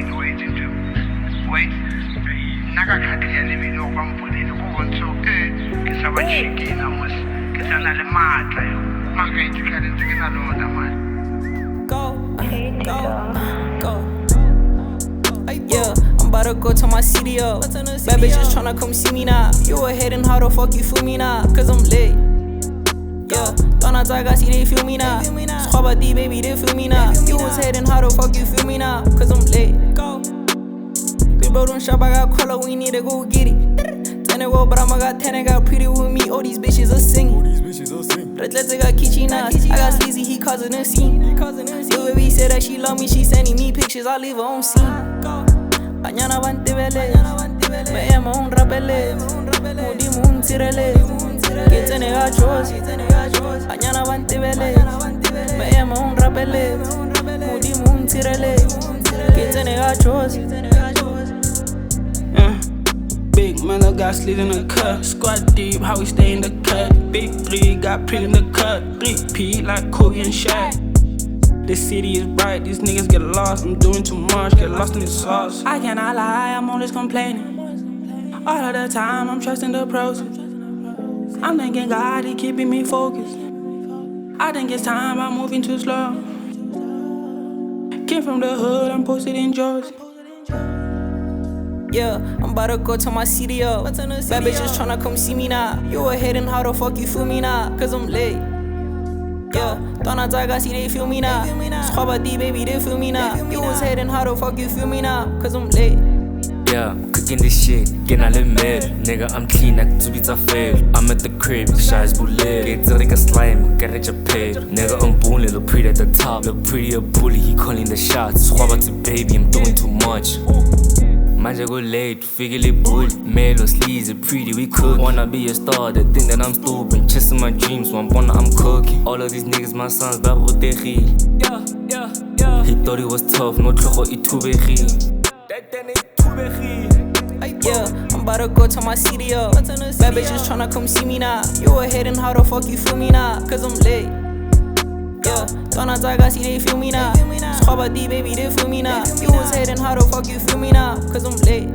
been waiting to wait. Nakakhathele mina okwambulile kubonso ke sabachiki namus ke sana le matla yo makaiti kale ke na lona man go yeah, I'm about to go to my city up. Bad bitches tryna come see me now. You a hatin', how the fuck you feel me now? Cause I'm lit. Yeah, Donna Zaga, see they feel me now. Squabba D, baby, they feel me now. You was hatin', how the fuck you feel me now? Cause I'm lit. Go. Good bro, don't shop, I got color, we need to go get it. 10 well, but I'ma got 10, I got pretty with me. All these bitches are singing. Let's got Kichi nuts. I got Sleazy, he causing a scene. Yo, baby said that she love me, she sending me pictures, I leave her on scene. Mañana van te vele, me llama un rapele, mudi mun tirele, que tiene gachos. Mañana van te vele, me llama un rapele, mudi mun tirele, que tiene gachos. Big man, I got slid in the cut. Squad deep, how we stay in the cut. Big 3, got pretty in the cut. 3P like Kobe and Shaq. This city is bright, these niggas get lost. I'm doing too much, get lost in the sauce. I cannot lie, I'm always complaining. All of the time, I'm trusting the process. I'm thanking God, he keeping me focused. I think it's time, I'm moving too slow. Came from the hood, I'm posted in Jersey. Yeah, I'm about to go to my city up. Bad bitches tryna come see me now. You a hatin', how the fuck you feel me now? Cause I'm lit. Yeah, Donna Zaga, see they feel me now. Squabba D, baby, they feel me now. You was hatin', how the fuck you feel me now? Cause I'm lit. Yeah, cooking this shit, getting all in mid. Nigga, I'm clean, like to beats I fail. I'm at the crib, shy as bullet. Get to like a slime, get rich a pay. Nigga, I'm bully, look pretty at the top. Look pretty a bully, he calling the shots. Squabba to baby, I'm doing too much. Manja go late, figure bull. Male or sleazy, pretty, we cook. Wanna be a star, they think that I'm stupid. Chasing my dreams, one wanna I'm cooking. All of these niggas, my sons, back with their yeah. He thought he was tough, no trocho, he too big. Yeah, I'm about to go to my city up. Bad bitches tryna come see me now. You a hatin', how the fuck you feel me now? Cause I'm lit. Yeah, Donna Zaga, see they feel me now. Squabba D, baby, they feel me now. You was hatin', how the fuck you feel me now? Cause I'm lit.